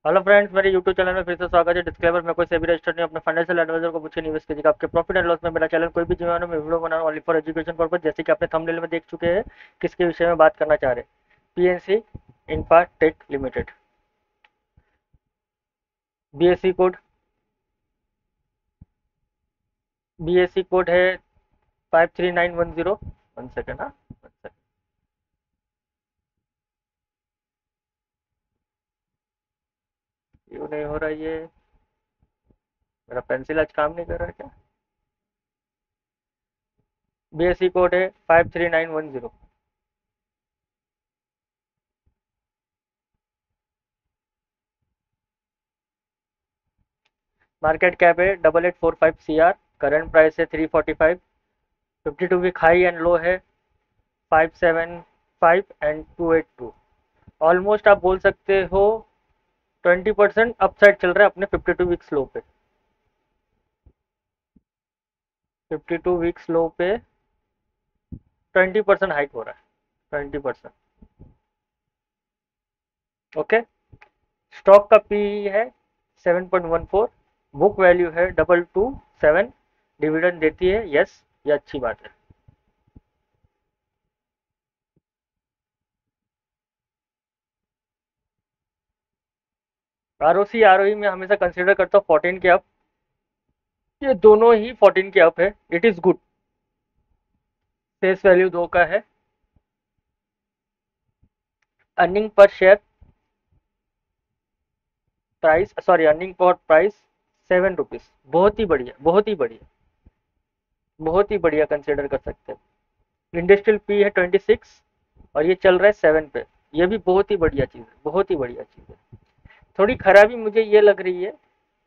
Hello friends, मेरे YouTube channel में फिर से स्वागत है। डिस्क्लेमर, मैं कोई सेबी रजिस्टर्ड नहीं, अपने फाइनेंशियल एडवाइजर को पूछे निवेश कीजिएगा आपके प्रॉफिट एंड लॉस में। मेरा चैनल कोई भी जीवन में वीडियो बना रहा हूं ओनली फॉर एजुकेशन पर्पज। जैसे कि आपने थंबनेल में देख चुके हैं किसके विषय में बात करना चाह रहे हैं। PNC Infratech limited. BSc code BSc code है 53910। वन सेकेंड, हाँ, वन सेकेंड। क्यों नहीं हो रहा ये? मेरा पेंसिल आज काम नहीं कर रहा है क्या? बीएससी कोड है 53910। मार्केट कैप है 8845 CR। करंट प्राइस है 345। 52 वीक हाई एंड लो है 575 एंड 282। ऑलमोस्ट आप बोल सकते हो 20% अपसाइड चल रहा है अपने 52 वीक्स लो पे। 52 वीक्स लो पे 20% हाइक हो रहा है। 20%। ओके। स्टॉक का पी है 7.14। बुक वैल्यू है 227। डिविडेंड देती है, यस, ये अच्छी बात है। आरओसी आरओई में हमेशा कंसिडर करता हूँ 14 के अप। ये दोनों ही 14 के अप है। It is good. Face value 2 का है। Earning per share price, sorry, earning per price 7 rupees. बहुत ही बढ़िया, बहुत ही बढ़िया, बहुत ही बढ़िया कंसिडर कर सकते हैं। इंडस्ट्रियल पी है 26 और ये चल रहा है 7 पे। ये भी बहुत ही बढ़िया चीज़ है, बहुत ही बढ़िया चीज़ है। थोड़ी खराबी मुझे ये लग रही है,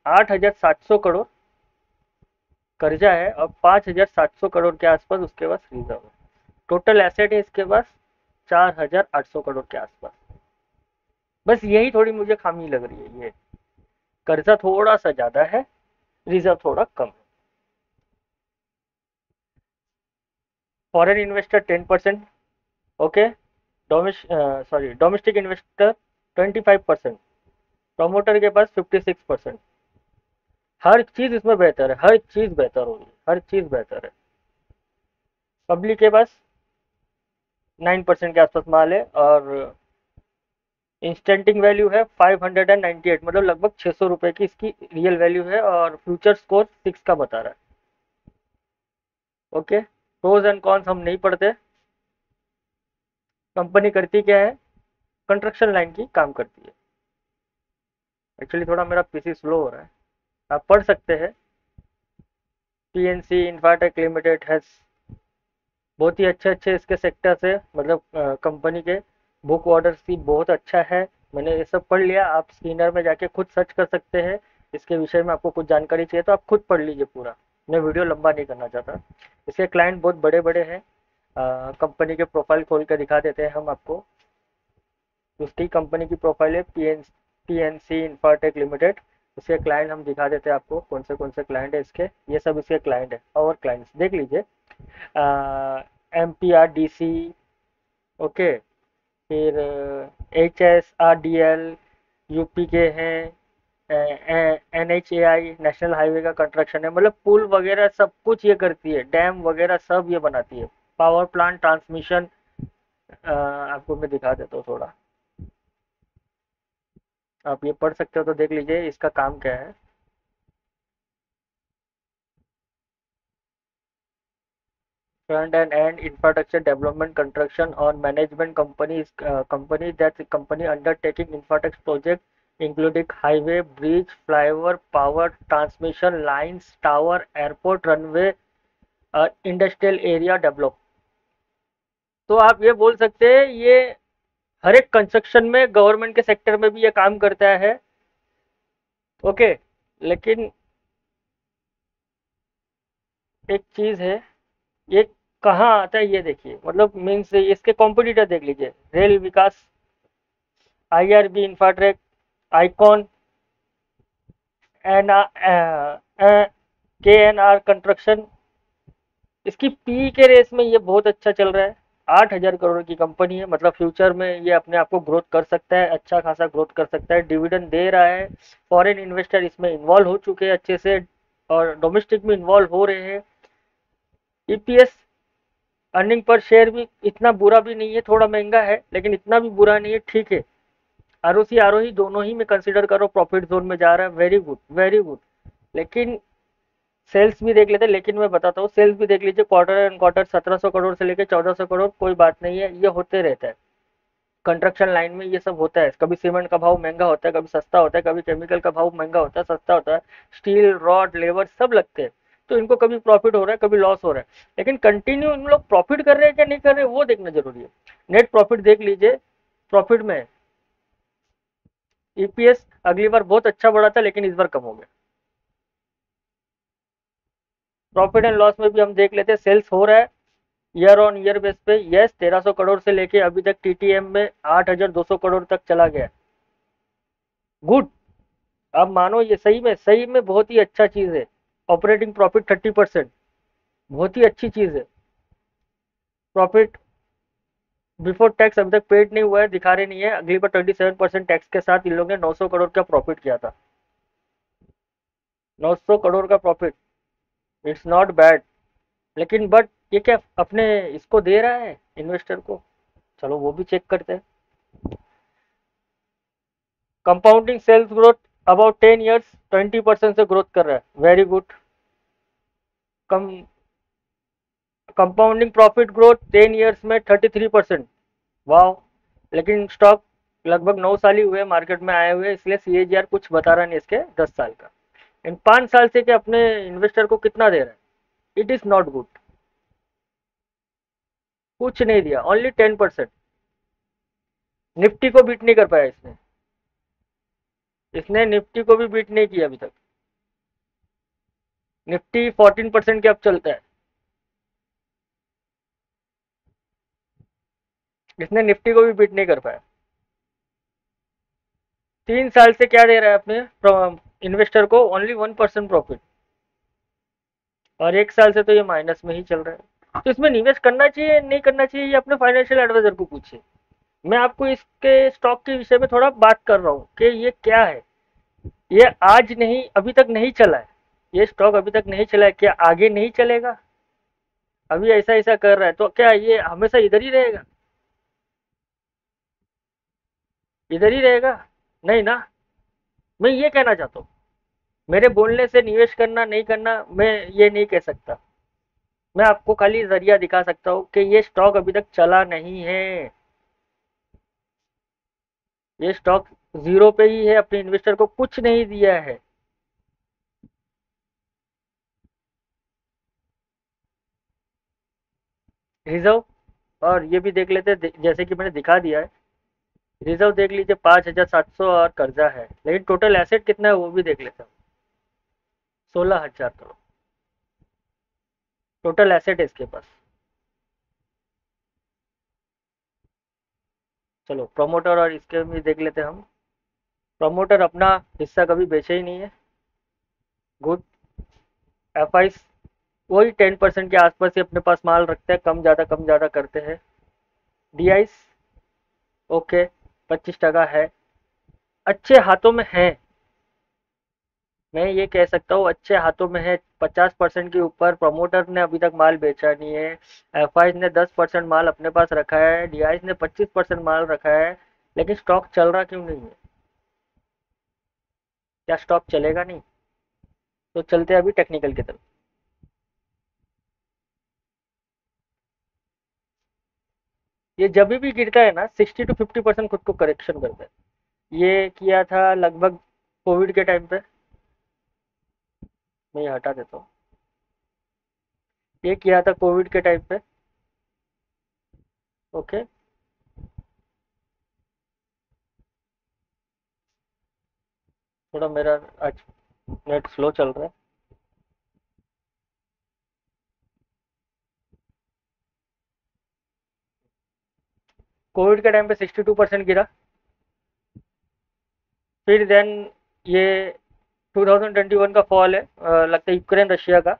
8,700 करोड़ कर्जा है और 5,700 करोड़ के आसपास उसके पास रिजर्व है। टोटल एसेट है इसके पास 4,800 करोड़ के आसपास। बस यही थोड़ी मुझे खामी लग रही है। ये कर्जा थोड़ा सा ज़्यादा है, रिजर्व थोड़ा कम है। Foreign investor 10%। Okay. Domestic investor 25%। Promoter के पास 56%। हर चीज इसमें बेहतर है, हर चीज बेहतर हो रही है, हर चीज बेहतर है। पब्लिक के पास 9% के आसपास माल है और इंस्टेंटिंग वैल्यू है 598, मतलब लगभग 600 रुपए की इसकी रियल वैल्यू है और फ्यूचर स्कोर 6 का बता रहा है। ओके। प्रोज एंड कॉन्स हम नहीं पढ़ते। कंपनी करती क्या है? कंस्ट्रक्शन लाइन की काम करती है। एक्चुअली थोड़ा मेरा पीसी स्लो हो रहा है, आप पढ़ सकते हैं। पीएनसी इंफ्राटेक लिमिटेड हैज बहुत ही अच्छे अच्छे इसके सेक्टर्स है, मतलब कंपनी के बुक ऑर्डर भी बहुत अच्छा है। मैंने ये सब पढ़ लिया। आप स्क्रीनर में जाके खुद सर्च कर सकते हैं। इसके विषय में आपको कुछ जानकारी चाहिए तो आप खुद पढ़ लीजिए पूरा। मैं वीडियो लंबा नहीं करना चाहता। इसके क्लाइंट बहुत बड़े बड़े हैं। कंपनी के प्रोफाइल खोल कर दिखा देते हैं हम आपको। उसकी कंपनी की प्रोफाइल है पीएनसी इंफ्राटेक लिमिटेड। उसके क्लाइंट हम दिखा देते हैं आपको, कौन से क्लाइंट है इसके। ये सब इसके क्लाइंट है और क्लाइंट्स देख लीजिए। MPRDC। ओके। फिर HSRDL यूपी के हैं। NHAI नेशनल हाईवे का कंस्ट्रक्शन है, मतलब पुल वगैरह सब कुछ ये करती है। डैम वगैरह सब ये बनाती है। Power plant transmission. आपको मैं दिखा देता हूँ थोड़ा, आप ये पढ़ सकते हो तो देख लीजिए इसका काम क्या है। Front and end infrastructure development, construction or management company that company undertaking infrastructure project including highway, bridge, flyover, power transmission lines, tower, airport, runway, industrial area develop। तो आप ये बोल सकते हैं ये हर एक कंस्ट्रक्शन में, गवर्नमेंट के सेक्टर में भी ये काम करता है। ओके। लेकिन एक चीज है, ये कहाँ आता है ये देखिए, मतलब मीन्स इसके कॉम्पिटिटर देख लीजिए। Rail Vikas, IRB Infratech, Ircon, and KNR construction. इसकी पी के रेस में ये बहुत अच्छा चल रहा है। 8,000 करोड़ की कंपनी है, मतलब फ्यूचर में ये अपने आप को ग्रोथ कर सकता है, अच्छा खासा ग्रोथ कर सकता है, डिविडेंड दे रहा है, फॉरेन इन्वेस्टर इसमें इन्वॉल्व हो चुके हैं अच्छे से, और डोमेस्टिक में इन्वॉल्व हो रहे हैं। ईपीएस, अर्निंग पर शेयर भी इतना बुरा भी नहीं है, थोड़ा महंगा है लेकिन इतना भी बुरा नहीं है, ठीक है। आरओसी आरओई दोनों ही में कंसीडर करो, प्रॉफिट जोन में जा रहा है, वेरी गुड वेरी गुड। लेकिन सेल्स भी देख लेते हैं, लेकिन मैं बताता हूँ, सेल्स भी देख लीजिए, क्वार्टर एंड क्वार्टर 1700 करोड़ से लेकर 1400 करोड़, कोई बात नहीं है, ये होते रहता है। कंस्ट्रक्शन लाइन में ये सब होता है, कभी सीमेंट का भाव महंगा होता है, कभी सस्ता होता है, कभी केमिकल का भाव महंगा होता है, सस्ता होता है, स्टील रॉड लेबर सब लगते हैं। तो इनको कभी प्रॉफिट हो रहा है, कभी लॉस हो रहा है, लेकिन कंटिन्यू इन लोग प्रॉफिट कर रहे हैं क्या नहीं कर रहे हैं वो देखना जरूरी है। नेट प्रॉफिट देख लीजिए, प्रॉफिट में ईपीएस अगली बार बहुत अच्छा बढ़ा था, लेकिन इस बार कम हो गया। प्रॉफिट एंड लॉस में भी हम देख लेते हैं, सेल्स हो रहा है ईयर ऑन ईयर बेस पे, यस 1300 करोड़ से लेके अभी तक टीटीएम में 8200 करोड़ तक चला गया। गुड। अब मानो ये सही में बहुत ही अच्छा चीज है। ऑपरेटिंग प्रॉफिट 30%, बहुत ही अच्छी चीज है। प्रॉफिट बिफोर टैक्स अभी तक पेड नहीं हुआ है, दिखा रहे नहीं है, अगली बार 27% टैक्स के साथ इन लोगों ने 900 करोड़ का प्रॉफिट किया था। 900 करोड़ का प्रॉफिट, इट्स नॉट बैड। लेकिन बट ये क्या अपने इसको दे रहा है इन्वेस्टर को? चलो वो भी चेक करते हैं। Compounding sales growth about 10 years 20% से ग्रोथ कर रहा है, वेरी गुड। कम कंपाउंडिंग प्रॉफिट ग्रोथ 10 ईयर्स में 33%, वाह। लेकिन स्टॉक लगभग 9 साल ही हुए मार्केट में आए हुए, इसलिए सीएजीआर कुछ बता रहा नहीं इसके 10 साल का। इन 5 साल से कि अपने इन्वेस्टर को कितना दे रहा है? इट इज नॉट गुड, कुछ नहीं दिया, ओनली 10%। निफ्टी को बीट नहीं कर पाया इसने, इसने निफ्टी को भी बीट नहीं किया अभी तक। निफ्टी 14% के अब चलता है, इसने निफ्टी को भी बीट नहीं कर पाया। 3 साल से क्या दे रहा है अपने इन्वेस्टर को? ओनली 1% प्रॉफिट, और 1 साल से तो ये माइनस में ही चल रहा है। तो इसमें निवेश करना चाहिए नहीं करना चाहिए, ये अपने फाइनेंशियल एडवाइजर को पूछिए। मैं आपको इसके स्टॉक के विषय में थोड़ा बात कर रहा हूँ कि ये क्या है। ये आज नहीं, अभी तक नहीं चला है, ये स्टॉक अभी तक नहीं चला है, क्या आगे नहीं चलेगा? अभी ऐसा ऐसा कर रहा है तो क्या ये हमेशा इधर ही रहेगा? इधर ही रहेगा? नहीं ना। मैं ये कहना चाहता हूँ, मेरे बोलने से निवेश करना नहीं करना मैं ये नहीं कह सकता। मैं आपको खाली जरिया दिखा सकता हूँ कि ये स्टॉक अभी तक चला नहीं है, ये स्टॉक जीरो पे ही है, अपने इन्वेस्टर को कुछ नहीं दिया है। रिजर्व, और ये भी देख लेते हैं, जैसे कि मैंने दिखा दिया है। रिजर्व देख लीजिए 5,700, और कर्जा है, लेकिन टोटल एसेट कितना है वो भी देख लेते हैं। 16,000 करोड़ टोटल एसेट है इसके पास। चलो प्रमोटर और इसके भी देख लेते हैं हम। प्रमोटर अपना हिस्सा कभी बेचे ही नहीं है, गुड। एफ आई वही 10% के आसपास ही अपने पास माल रखते हैं, कम ज़्यादा करते हैं। डी आईस ओके, 25% है, अच्छे हाथों में है। मैं ये कह सकता हूँ अच्छे हाथों में है। 50% के ऊपर प्रमोटर ने अभी तक माल बेचा नहीं है। एफ आई ने 10% माल अपने पास रखा है, डी आई ने 25% माल रखा है, लेकिन स्टॉक चल रहा क्यों नहीं है? क्या स्टॉक चलेगा नहीं? तो चलते हैं अभी टेक्निकल की तरफ। ये जब भी गिरता है ना, 60 to 50% खुद को करेक्शन करता है। ये किया था लगभग कोविड के टाइम पे, मैं ये हटा देता हूँ। ये किया था कोविड के टाइम पे, ओके। थोड़ा मेरा आज नेट स्लो चल रहा है। कोविड के टाइम पे 62% गिरा। फिर देन ये 2021 का फॉल है, लगता है यूक्रेन रशिया का,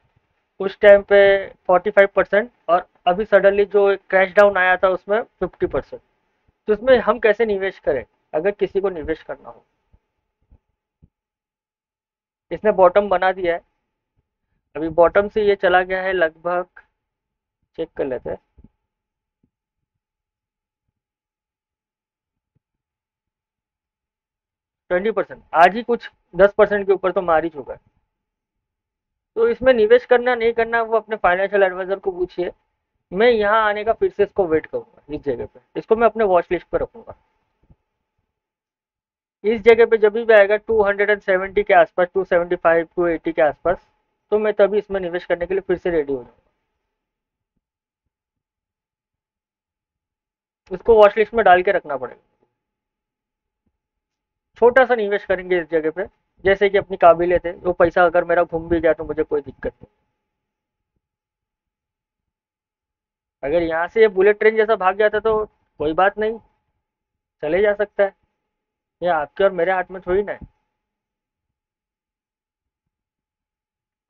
उस टाइम पे 45%, और अभी सडनली जो क्रैश डाउन आया था उसमें 50%। तो इसमें हम कैसे निवेश करें अगर किसी को निवेश करना हो? इसने बॉटम बना दिया है। अभी बॉटम से ये चला गया है लगभग, चेक कर लेते हैं। 20%, आज ही कुछ 10% के ऊपर तो मार ही चुका है। तो इसमें निवेश करना नहीं करना वो अपने फाइनेंशियल एडवाइजर को पूछिए। मैं यहाँ आने का फिर से इसको वेट करूंगा, इस जगह पे इसको मैं अपने वॉच लिस्ट पर रखूंगा। इस जगह पे जब भी आएगा 270 के आसपास, 275 280 के आसपास, तो मैं तभी इसमें निवेश करने के लिए फिर से रेडी हो जाऊंगा। इसको वॉच लिस्ट में डाल के रखना पड़ेगा। छोटा सा निवेश करेंगे इस जगह पे, जैसे कि अपनी काबिलियत है, वो पैसा अगर मेरा घूम भी गया तो मुझे कोई दिक्कत नहीं। अगर यहाँ से ये बुलेट ट्रेन जैसा भाग जाता तो कोई बात नहीं, चले जा सकता है। ये आपके और मेरे हाथ में थोड़ी ना है।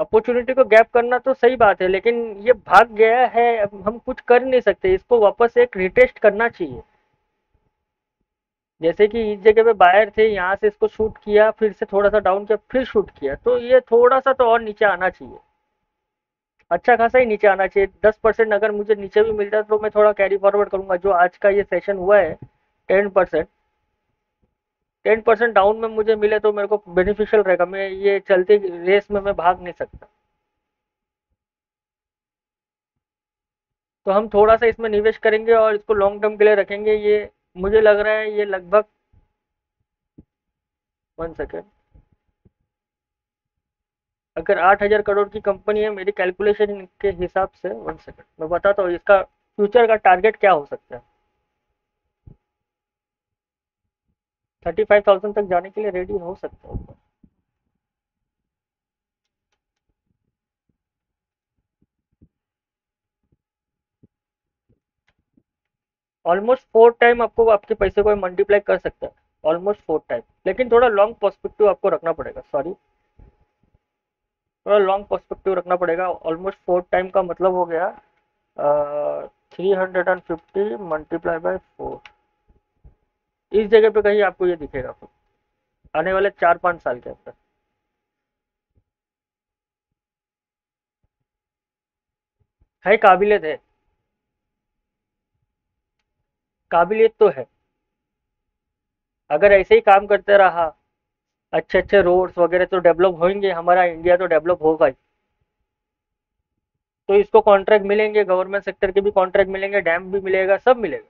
अपॉर्चुनिटी को गैप करना तो सही बात है, लेकिन ये भाग गया है, अब हम कुछ कर नहीं सकते, इसको वापस एक रिटेस्ट करना चाहिए। जैसे कि इस जगह पे बायर थे, यहाँ से इसको शूट किया, फिर से थोड़ा सा डाउन किया, फिर शूट किया, तो ये थोड़ा सा तो और नीचे आना चाहिए। अच्छा खासा ही नीचे आना चाहिए। 10% अगर मुझे नीचे भी मिलता है तो मैं थोड़ा कैरी फॉरवर्ड करूंगा। जो आज का ये सेशन हुआ है 10%, 10% डाउन में मुझे मिले तो मेरे को बेनिफिशियल रहेगा। मैं ये चलते रेस में मैं भाग नहीं सकता। तो हम थोड़ा सा इसमें निवेश करेंगे और इसको लॉन्ग टर्म के लिए रखेंगे। ये मुझे लग रहा है ये लगभग, 1 सेकेंड, अगर 8,000 करोड़ की कंपनी है मेरी कैलकुलेशन के हिसाब से, 1 सेकेंड मैं बताता हूँ इसका फ्यूचर का टारगेट क्या हो सकता है। 35,000 तक जाने के लिए रेडी हो सकता है। ऑलमोस्ट 4 टाइम आपको आपके पैसे को मल्टीप्लाई कर सकता है, ऑलमोस्ट 4 टाइम। लेकिन थोड़ा लॉन्ग पर्सपेक्टिव आपको रखना पड़ेगा, सॉरी, थोड़ा लॉन्ग पर्सपेक्टिव रखना पड़ेगा। ऑलमोस्ट 4 टाइम का मतलब हो गया 350 मल्टीप्लाई बाय 4। इस जगह पे कहीं आपको ये दिखेगा फिर आने वाले 4-5 साल के अंदर। है काबिलियत है, काबिलियत तो है। अगर ऐसे ही काम करते रहा, अच्छे अच्छे रोड्स वगैरह तो डेवलप होंगे, हमारा इंडिया तो डेवलप होगा ही। तो इसको कॉन्ट्रैक्ट मिलेंगे, गवर्नमेंट सेक्टर के भी कॉन्ट्रैक्ट मिलेंगे, डैम भी मिलेगा, सब मिलेगा।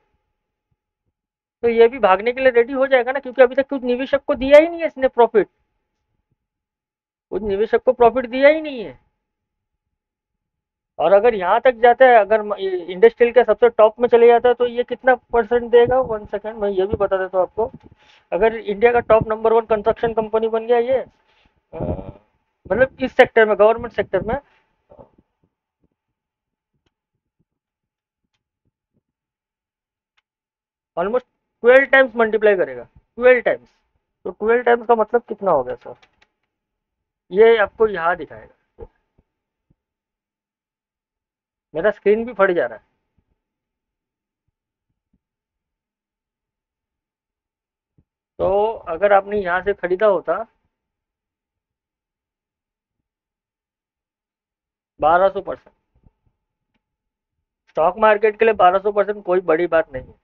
तो ये भी भागने के लिए रेडी हो जाएगा ना, क्योंकि अभी तक कुछ निवेशक को दिया ही नहीं है इसने प्रॉफिट। कुछ निवेशक को प्रॉफिट दिया ही नहीं है। और अगर यहाँ तक जाता है, अगर इंडस्ट्रियल के सबसे टॉप में चले जाता है तो ये कितना परसेंट देगा? 1 सेकेंड मैं ये भी बता देता हूँ आपको। अगर इंडिया का टॉप नंबर 1 कंस्ट्रक्शन कंपनी बन गया ये, मतलब इस सेक्टर में, गवर्नमेंट सेक्टर में, ऑलमोस्ट 12 टाइम्स मल्टीप्लाई करेगा। 12 टाइम्स। तो 12 टाइम्स का मतलब कितना हो गया सर? ये आपको यहाँ दिखाएगा। मेरा स्क्रीन भी फट जा रहा है। तो अगर आपने यहाँ से खरीदा होता 1200%, स्टॉक मार्केट के लिए 1200% कोई बड़ी बात नहीं है,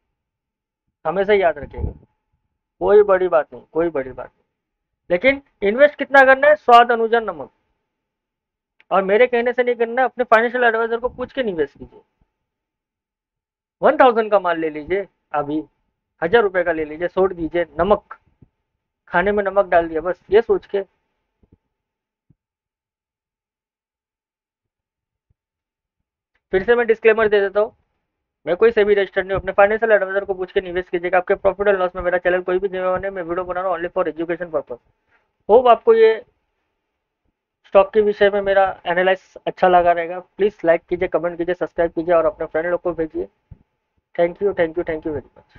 हमेशा याद रखिएगा। कोई बड़ी बात नहीं, कोई बड़ी बात नहीं। लेकिन इन्वेस्ट कितना करना है? स्वाद अनुजान नमक। और मेरे कहने से नहीं करना है, अपने फाइनेंशियल एडवाइजर को पूछ के निवेश कीजिए। 1000 का माल ले लीजिए, अभी 1000 रुपए का ले लीजिए, छोड़ दीजिए नमक, खाने में नमक डाल दिया, बस ये सोच के। फिर से मैं डिस्क्लेमर दे देता हूँ, मैं कोई सेबी रजिस्टर्ड नहीं हूँ। अपने फाइनेंशियल एडवाइजर को पूछ के निवेश कीजिएगा। आपके प्रॉफिट एंड लॉस में मेरा चैनल कोई भी जिम्मेवार नहीं, मैं वीडियो बना रहा हूँ only for education purpose. Hope आपको ये स्टॉक के विषय में मेरा एनालाइज अच्छा लगा रहेगा। प्लीज लाइक कीजिए, कमेंट कीजिए, सब्सक्राइब कीजिए और अपने फ्रेंड लोग को भेजिए। Thank you, thank you, thank you very much.